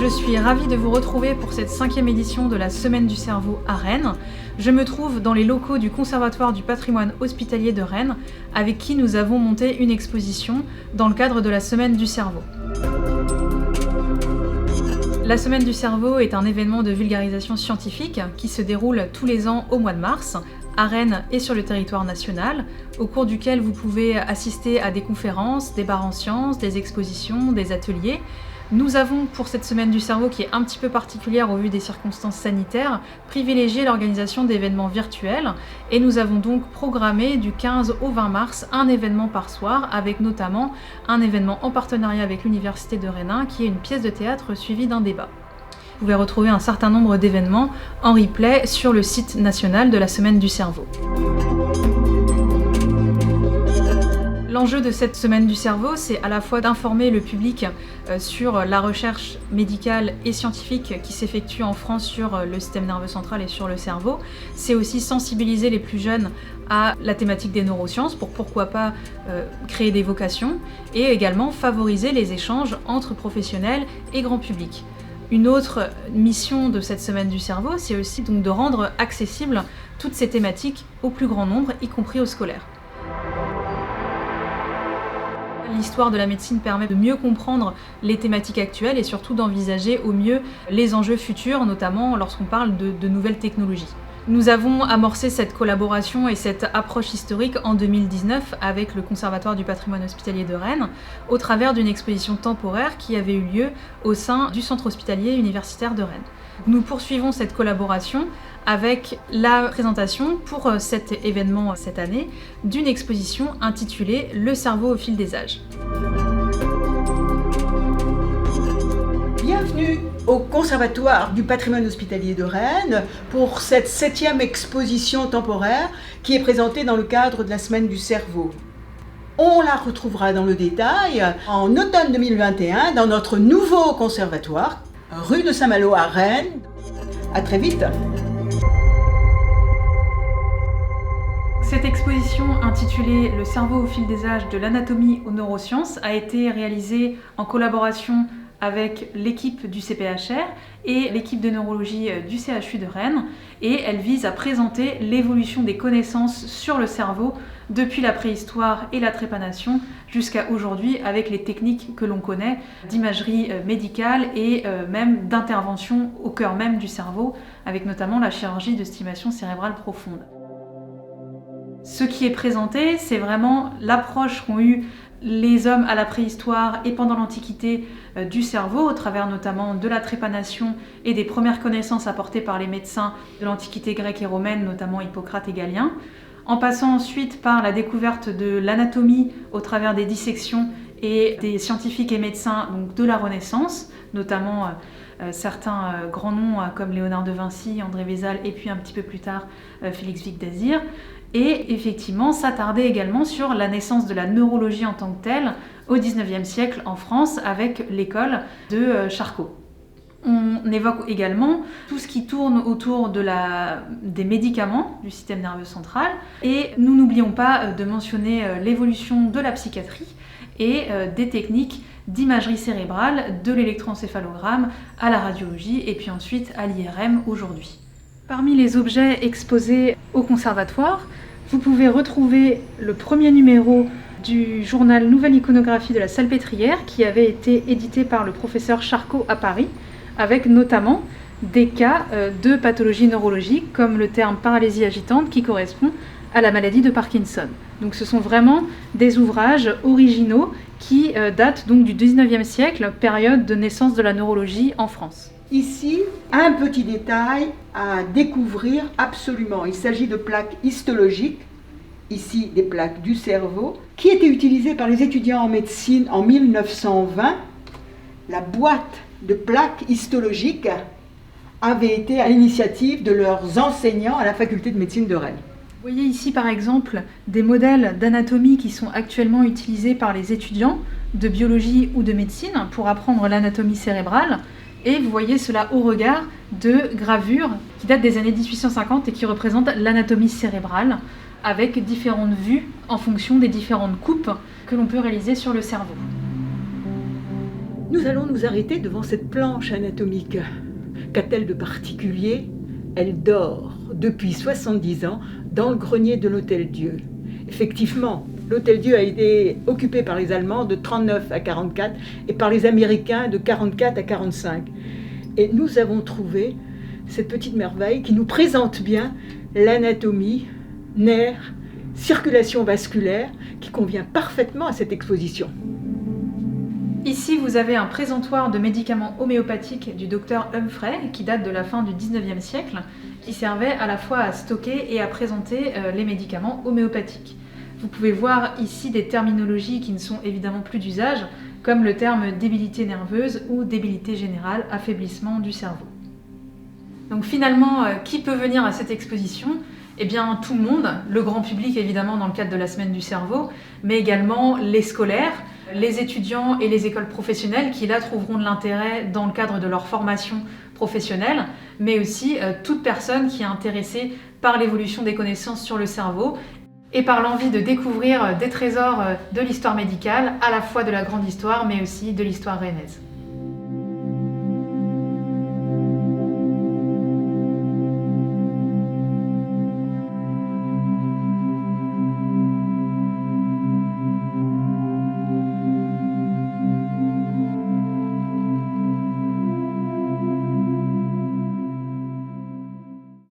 Je suis ravie de vous retrouver pour cette 5e édition de la Semaine du cerveau à Rennes. Je me trouve dans les locaux du Conservatoire du patrimoine hospitalier de Rennes, avec qui nous avons monté une exposition dans le cadre de la Semaine du cerveau. La Semaine du cerveau est un événement de vulgarisation scientifique qui se déroule tous les ans au mois de mars, à Rennes et sur le territoire national, au cours duquel vous pouvez assister à des conférences, des bars en sciences, des expositions, des ateliers. Nous avons, pour cette Semaine du cerveau qui est un petit peu particulière au vu des circonstances sanitaires, privilégié l'organisation d'événements virtuels et nous avons donc programmé du 15 au 20 mars un événement par soir avec notamment un événement en partenariat avec l'Université de Rennes qui est une pièce de théâtre suivie d'un débat. Vous pouvez retrouver un certain nombre d'événements en replay sur le site national de la Semaine du cerveau. L'enjeu de cette Semaine du cerveau, c'est à la fois d'informer le public sur la recherche médicale et scientifique qui s'effectue en France sur le système nerveux central et sur le cerveau. C'est aussi sensibiliser les plus jeunes à la thématique des neurosciences pour pourquoi pas créer des vocations et également favoriser les échanges entre professionnels et grand public. Une autre mission de cette Semaine du cerveau, c'est aussi donc de rendre accessibles toutes ces thématiques au plus grand nombre, y compris aux scolaires. L'histoire de la médecine permet de mieux comprendre les thématiques actuelles et surtout d'envisager au mieux les enjeux futurs, notamment lorsqu'on parle de nouvelles technologies. Nous avons amorcé cette collaboration et cette approche historique en 2019 avec le Conservatoire du patrimoine hospitalier de Rennes, au travers d'une exposition temporaire qui avait eu lieu au sein du centre hospitalier universitaire de Rennes. Nous poursuivons cette collaboration avec la présentation pour cet événement cette année d'une exposition intitulée « Le cerveau au fil des âges ». Bienvenue au Conservatoire du patrimoine hospitalier de Rennes pour cette 7e exposition temporaire qui est présentée dans le cadre de la Semaine du cerveau. On la retrouvera dans le détail en automne 2021 dans notre nouveau conservatoire, rue de Saint-Malo à Rennes. À très vite. Cette exposition intitulée « Le cerveau au fil des âges, de l'anatomie aux neurosciences » a été réalisée en collaboration avec l'équipe du CPHR et l'équipe de neurologie du CHU de Rennes et elle vise à présenter l'évolution des connaissances sur le cerveau depuis la préhistoire et la trépanation jusqu'à aujourd'hui avec les techniques que l'on connaît d'imagerie médicale et même d'intervention au cœur même du cerveau avec notamment la chirurgie de stimulation cérébrale profonde. Ce qui est présenté, c'est vraiment l'approche qu'ont eue les hommes à la préhistoire et pendant l'Antiquité du cerveau, au travers notamment de la trépanation et des premières connaissances apportées par les médecins de l'Antiquité grecque et romaine, notamment Hippocrate et Galien, en passant ensuite par la découverte de l'anatomie au travers des dissections et des scientifiques et médecins donc de la Renaissance, notamment certains grands noms comme Léonard de Vinci, André Vézal et puis un petit peu plus tard Félix Vic d'Azir. Et effectivement s'attarder également sur la naissance de la neurologie en tant que telle au XIXe siècle en France avec l'école de Charcot. On évoque également tout ce qui tourne autour des médicaments du système nerveux central et nous n'oublions pas de mentionner l'évolution de la psychiatrie et des techniques d'imagerie cérébrale, de l'électroencéphalogramme à la radiologie et puis ensuite à l'IRM aujourd'hui. Parmi les objets exposés au conservatoire, vous pouvez retrouver le premier numéro du journal Nouvelle iconographie de la Salpêtrière qui avait été édité par le professeur Charcot à Paris, avec notamment des cas de pathologie neurologique comme le terme paralysie agitante qui correspond à la maladie de Parkinson. Donc ce sont vraiment des ouvrages originaux qui datent donc du XIXe siècle, période de naissance de la neurologie en France. Ici, un petit détail à découvrir absolument. Il s'agit de plaques histologiques, ici des plaques du cerveau, qui étaient utilisées par les étudiants en médecine en 1920. La boîte de plaques histologiques avait été à l'initiative de leurs enseignants à la faculté de médecine de Rennes. Vous voyez ici par exemple des modèles d'anatomie qui sont actuellement utilisés par les étudiants de biologie ou de médecine pour apprendre l'anatomie cérébrale. Et vous voyez cela au regard de gravures qui datent des années 1850 et qui représentent l'anatomie cérébrale avec différentes vues en fonction des différentes coupes que l'on peut réaliser sur le cerveau. Nous allons nous arrêter devant cette planche anatomique. Qu'a-t-elle de particulier? Elle dort depuis 70 ans dans le grenier de l'Hôtel-Dieu. Effectivement, l'Hôtel-Dieu a été occupé par les Allemands de 1939 à 1944 et par les Américains de 1944 à 1945. Et nous avons trouvé cette petite merveille qui nous présente bien l'anatomie, nerfs, circulation vasculaire, qui convient parfaitement à cette exposition. Ici, vous avez un présentoir de médicaments homéopathiques du docteur Humphrey, qui date de la fin du 19e siècle, qui servait à la fois à stocker et à présenter les médicaments homéopathiques. Vous pouvez voir ici des terminologies qui ne sont évidemment plus d'usage, comme le terme débilité nerveuse ou débilité générale, affaiblissement du cerveau. Donc finalement, qui peut venir à cette exposition ? Eh bien tout le monde, le grand public évidemment dans le cadre de la semaine du cerveau, mais également les scolaires, les étudiants et les écoles professionnelles qui là trouveront de l'intérêt dans le cadre de leur formation professionnelle, mais aussi toute personne qui est intéressée par l'évolution des connaissances sur le cerveau et par l'envie de découvrir des trésors de l'histoire médicale, à la fois de la grande histoire mais aussi de l'histoire rennaise.